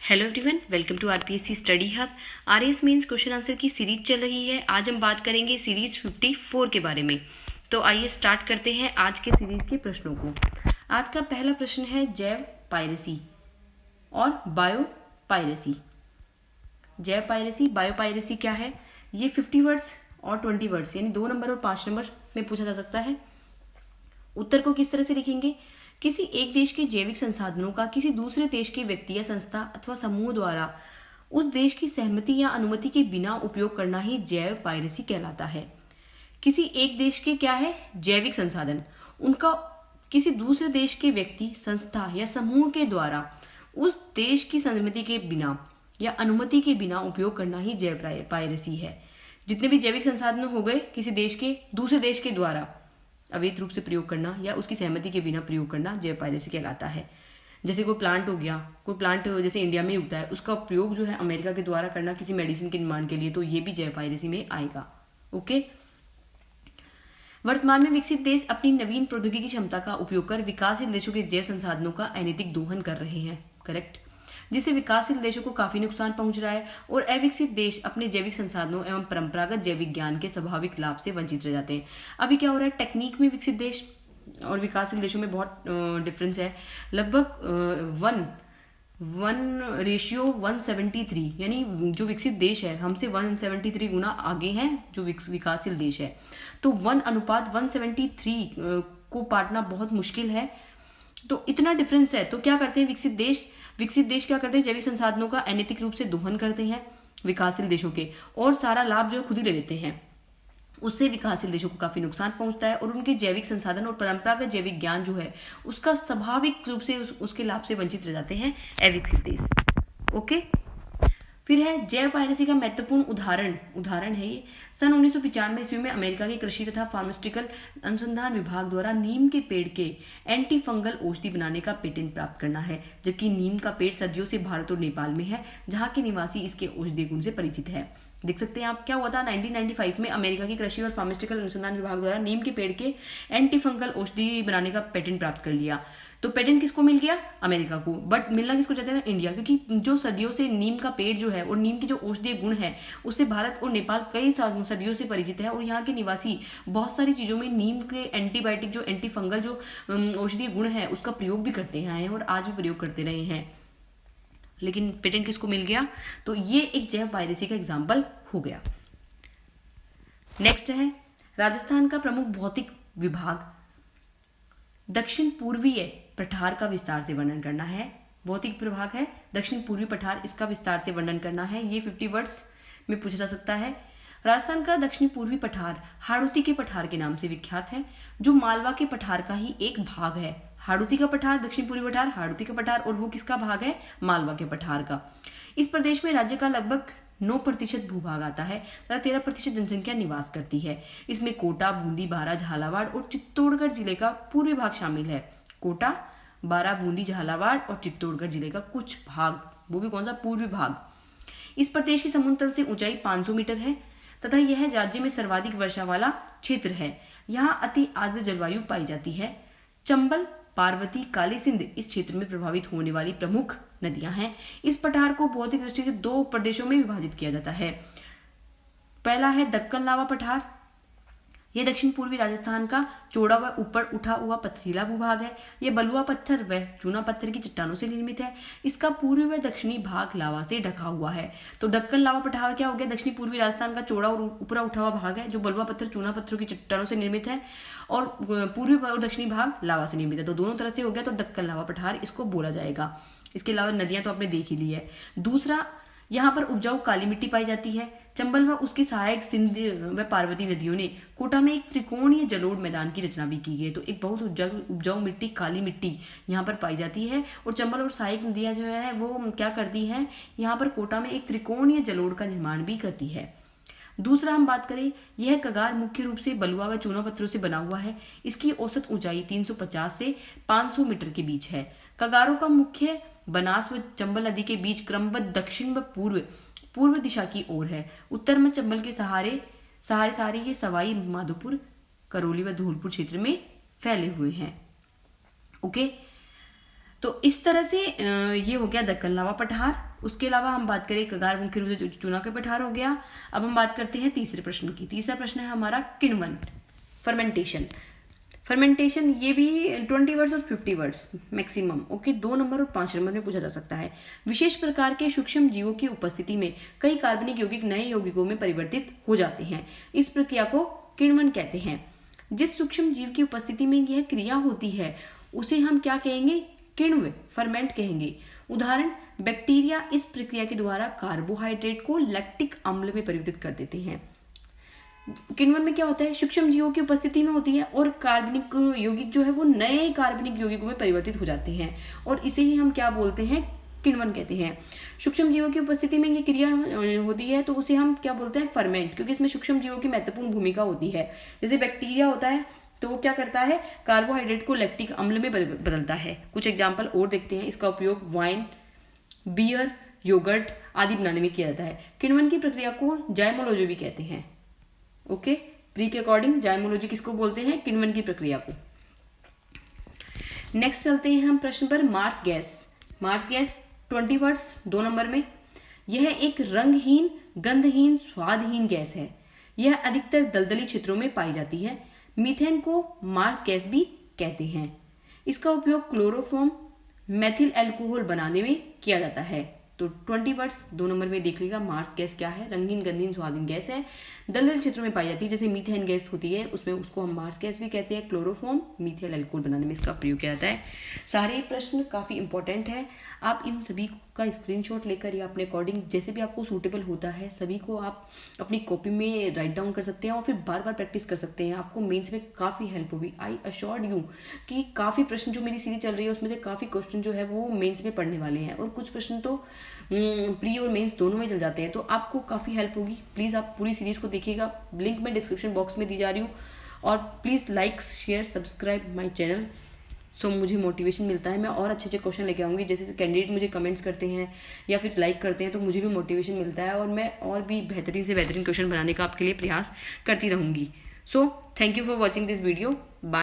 Hello everyone, welcome to RPSC study hub. RS mains question answer की series चल रही है। आज हम बात करेंगे सीरीज 54 के बारे में। तो आइए स्टार्ट करते हैं आज के सीरीज के प्रश्नों को। आज का पहला प्रश्न है जैव पायरेसी और बायो पायरेसी। जैव पायरेसी, बायो पायरेसी क्या है? ये 50 वर्ड्स और 20 वर्ड्स यानी 2 नंबर और 5 नंबर में पूछा जा सकता है। उत्तर को किस तरह से लिखेंगे? किसी एक देश के जैविक संसाधनों का किसी दूसरे देश के व्यक्ति या संस्था अथवा समूह द्वारा उस देश की सहमति या अनुमति के बिना उपयोग करना ही जैव पायरेसी कहलाता है। किसी एक देश के क्या है? जैविक संसाधन, उनका किसी दूसरे देश के व्यक्ति, संस्था या समूह के द्वारा उस देश की सहमति के बिना या अनुमति के बिना उपयोग करना ही जैव पायरेसी है। जितने भी जैविक संसाधन हो गए किसी देश के दूसरे देश के द्वारा अवैध रूप से प्रयोग करना या उसकी सहमति के बिना प्रयोग करना जैव पायरेसी कहलाता है। जैसे कोई प्लांट हो गया, कोई प्लांट जैसे इंडिया में उगता है, उसका प्रयोग जो है अमेरिका के द्वारा करना किसी मेडिसिन के निर्माण के लिए, तो ये भी जैव पायरेसी में आएगा। ओके। वर्तमान में विकसित देश अपनी नवीन प्रौद्योगिकी क्षमता का उपयोग कर विकासशील देशों के जैव संसाधनों का अनैतिक दोहन कर रहे हैं, करेक्ट, जिससे विकासशील देशों को काफी नुकसान पहुंच रहा है और अविकसित देश अपने जैविक संसाधनों एवं परंपरागत जैविक ज्ञान के स्वाभाविक लाभ से वंचित रह जाते हैं। अभी क्या हो रहा है, टेक्निक में विकसित देश और विकासशील देशों में बहुत डिफरेंस है। लगभग 1:173, यानी जो विकसित देश है हमसे 173 गुना आगे हैं जो विकासशील देश है। तो 1:173 को पाटना बहुत मुश्किल है। तो इतना डिफरेंस है। तो क्या करते हैं विकसित देश क्या करते हैं? जैविक संसाधनों का अनैतिक रूप से दोहन करते हैं विकासशील देशों के, और सारा लाभ जो है खुद ही ले लेते हैं। उससे विकासशील देशों को काफी नुकसान पहुंचता है और उनके जैविक संसाधन और परंपरागत जैविक ज्ञान जो है उसका स्वाभाविक रूप से उसके लाभ से वंचित रह जाते हैं अविकसित देश। ओके। फिर है जैव पायरेसी का महत्वपूर्ण उदाहरण है ये सन 1995 ईस्वी में अमेरिका के कृषि तथा फार्मास्यूटिकल अनुसंधान विभाग द्वारा नीम के पेड़ के एंटी फंगल औषधि बनाने का पेटेंट प्राप्त करना है। जबकि नीम का पेड़ सदियों से भारत और नेपाल में है, जहाँ के निवासी इसके औषधीय गुण से परिचित है। देख सकते हैं आप, क्या हुआ था 1995 में अमेरिका के कृषि और फार्मास्यूटिकल अनुसंधान विभाग द्वारा नीम के पेड़ के एंटी फंगल औषधि बनाने का पेटेंट प्राप्त कर लिया। तो पेटेंट किसको मिल गया? अमेरिका को। बट मिलना किसको चाहते हैं? इंडिया, क्योंकि जो सदियों से नीम का पेड़ जो है और नीम के जो औषधीय गुण है उससे भारत और नेपाल कई सदियों से परिचित है और यहाँ के निवासी बहुत सारी चीज़ों में नीम के एंटीबायोटिक जो एंटी फंगल जो औषधीय गुण है उसका प्रयोग भी करते हैं और आज भी प्रयोग करते रहे हैं। लेकिन पेटेंट किसको मिल गया? तो ये एक जैव पायरेसी का एग्जाम्पल हो गया। नेक्स्ट है राजस्थान का प्रमुख भौतिक विभाग दक्षिण पूर्वीय पठार का विस्तार से वर्णन करना है। भौतिक विभाग है दक्षिण पूर्वी पठार, इसका विस्तार से वर्णन करना है। ये 50 वर्ड्स में पूछा जा सकता है। राजस्थान का दक्षिण पूर्वी पठार हाड़ौती के पठार के नाम से विख्यात है, जो मालवा के पठार का ही एक भाग है। हाड़ौती का पठार, दक्षिण पूर्वी पठार, हाड़ौती का पठार, और वो किसका भाग है? मालवा के पठार का। इस प्रदेश में राज्य का लगभग 9% भूभाग आता है तथा 13% जनसंख्या निवास करती है। इसमें कोटा, बूंदी, बारां, झालावाड़ और चित्तौड़गढ़ जिले का पूर्वी भाग शामिल है। कोटा, बारां, बूंदी, झालावाड़ और चित्तौड़गढ़ जिले का कुछ भाग, वो भी कौन सा? पूर्वी भाग। इस प्रदेश की समुद्र तल से ऊंचाई 500 मीटर है तथा यह राज्य में सर्वाधिक वर्षा वाला क्षेत्र है। यहाँ अति आर्द्र जलवायु पाई जाती है। चंबल, पार्वती, काली सिंध इस क्षेत्र में प्रभावित होने वाली प्रमुख नदियां हैं। इस पठार को भौतिक दृष्टि से 2 प्रदेशों में विभाजित किया जाता है। पहला है दक्कन लावा पठार। यह दक्षिण पूर्वी राजस्थान का चौड़ा व ऊपर उठा हुआ पथरीला भूभाग है। यह बलुआ पत्थर व चूना पत्थर की चट्टानों से निर्मित है। इसका पूर्वी व दक्षिणी भाग लावा से ढका हुआ है। तो दक्कन लावा पठार क्या हो गया? दक्षिणी पूर्वी राजस्थान का चौड़ा और ऊपरा उठा हुआ भाग है जो बलुआ पत्थर, चूना पत्थरों की चट्टानों से निर्मित है और पूर्वी और दक्षिणी भाग लावा से निर्मित है। तो दोनों तरह से हो गया, तो दक्कन लावा पठार इसको बोला जाएगा। इसके अलावा नदियां तो आपने देख ही ली है। दूसरा, यहाँ पर उपजाऊ काली मिट्टी पाई जाती है। चंबल व उसकी सहायक सिंध व पार्वती नदियों ने कोटा में एक त्रिकोणीय जलोढ़ मैदान की रचना भी की है। तो एक बहुत उपजाऊ मिट्टी, काली मिट्टी यहाँ पर पाई जाती है और चंबल और सहायक नदियाँ जो है वो क्या करती हैं? यहाँ पर कोटा में एक त्रिकोणीय जलोढ़ का निर्माण भी करती है। दूसरा हम बात करें, यह कगार मुख्य रूप से बलुआ व चूना पत्थरों से बना हुआ है। इसकी औसत ऊंचाई 350 से 500 मीटर के बीच है। कगारों का मुख्य बनास व चंबल नदी के बीच क्रमबद्ध दक्षिण व पूर्व दिशा की ओर है। उत्तर में चंबल के सहारे ये सवाई माधोपुर, करौली व धौलपुर क्षेत्र में फैले हुए हैं। ओके। तो इस तरह से ये हो गया दक्कन लावा पठार। उसके अलावा हम बात करें कगार मुख्य रूप से चूना का पठार हो गया। अब हम बात करते हैं तीसरे प्रश्न की। तीसरा प्रश्न है हमारा किण्वन, फर्मेंटेशन। फर्मेंटेशन ये भी 20 वर्ड्स और 50 वर्ड्स मैक्सिमम, ओके, 2 नंबर और 5 नंबर में पूछा जा सकता है। विशेष प्रकार के सूक्ष्म जीवों की उपस्थिति में कई कार्बनिक यौगिक नए यौगिकों में परिवर्तित हो जाते हैं। इस प्रक्रिया को किण्वन कहते हैं। जिस सूक्ष्म जीव की उपस्थिति में यह क्रिया होती है उसे हम क्या कहेंगे? किण्व, फर्मेंट कहेंगे। उदाहरण, बैक्टीरिया इस प्रक्रिया के द्वारा कार्बोहाइड्रेट को लैक्टिक अम्ल में परिवर्तित कर देते हैं। किण्वन में क्या होता है? सूक्ष्म जीवों की उपस्थिति में होती है और कार्बनिक यौगिक जो है वो नए कार्बनिक यौगिकों में परिवर्तित हो जाते हैं और इसे ही हम क्या बोलते हैं? किण्वन कहते हैं। सूक्ष्म जीवों की उपस्थिति में ये क्रिया होती है तो उसे हम क्या बोलते हैं? फर्मेंट, क्योंकि इसमें सूक्ष्म जीवों की महत्वपूर्ण भूमिका होती है। जैसे बैक्टीरिया होता है तो वो क्या करता है? कार्बोहाइड्रेट को लैक्टिक अम्ल में बदलता है। कुछ एग्जाम्पल और देखते हैं। इसका उपयोग वाइन, बियर, योगर्ट आदि बनाने में किया जाता है। किण्वन की प्रक्रिया को जाइमोलॉजी भी कहते हैं। ओके, प्री के अकॉर्डिंग जाइमोलॉजी किसको बोलते हैं? किण्वन की प्रक्रिया को। नेक्स्ट चलते हैं हम प्रश्न पर। Marsh gas. Marsh gas 20 words 2 number में। यह एक रंगहीन, गंधहीन, स्वादहीन गैस है। यह अधिकतर दलदली क्षेत्रों में पाई जाती है। मीथेन को मार्स गैस भी कहते हैं। इसका उपयोग क्लोरोफॉर्म, मेथिल अल्कोहल बनाने में किया जाता है। तो 20 वर्ड्स 2 नंबर में देख लीजिएगा। मार्स गैस क्या है? रंगीन, गंधहीन, स्वादहीन गैस है, दलदली क्षेत्रों में पाई जाती है। जैसे मीथेन गैस होती है उसमें उसको हम मार्स गैस भी कहते हैं। क्लोरोफॉर्म, मीथिल अल्कोहल बनाने में इसका प्रयोग किया जाता है। सारे प्रश्न काफ़ी इंपॉर्टेंट है। आप इन सभी का स्क्रीनशॉट लेकर या अपने अकॉर्डिंग जैसे भी आपको सूटेबल होता है सभी को आप अपनी कॉपी में राइट डाउन कर सकते हैं और फिर बार बार प्रैक्टिस कर सकते हैं। आपको मेंस में काफ़ी हेल्प होगी। आई अश्योर्ड यू कि काफ़ी प्रश्न जो मेरी सीरीज चल रही है उसमें से काफ़ी क्वेश्चन जो है वो मेंस में पढ़ने वाले हैं और कुछ प्रश्न तो प्री और मेंस दोनों में चल जाते हैं। तो आपको काफ़ी हेल्प होगी। प्लीज़ आप पूरी सीरीज़ को देखिएगा। लिंक मैं डिस्क्रिप्शन बॉक्स में दी जा रही हूँ और please like, share, subscribe my channel. So मुझे मोटिवेशन मिलता है। मैं और अच्छे अच्छे क्वेश्चन लेके आऊँगी। जैसे कैंडिडेट मुझे कमेंट्स करते हैं या फिर लाइक करते हैं तो मुझे भी मोटिवेशन मिलता है और मैं और भी बेहतरीन से बेहतरीन क्वेश्चन बनाने का आपके लिए प्रयास करती रहूँगी। So thank you for watching this video. Bye.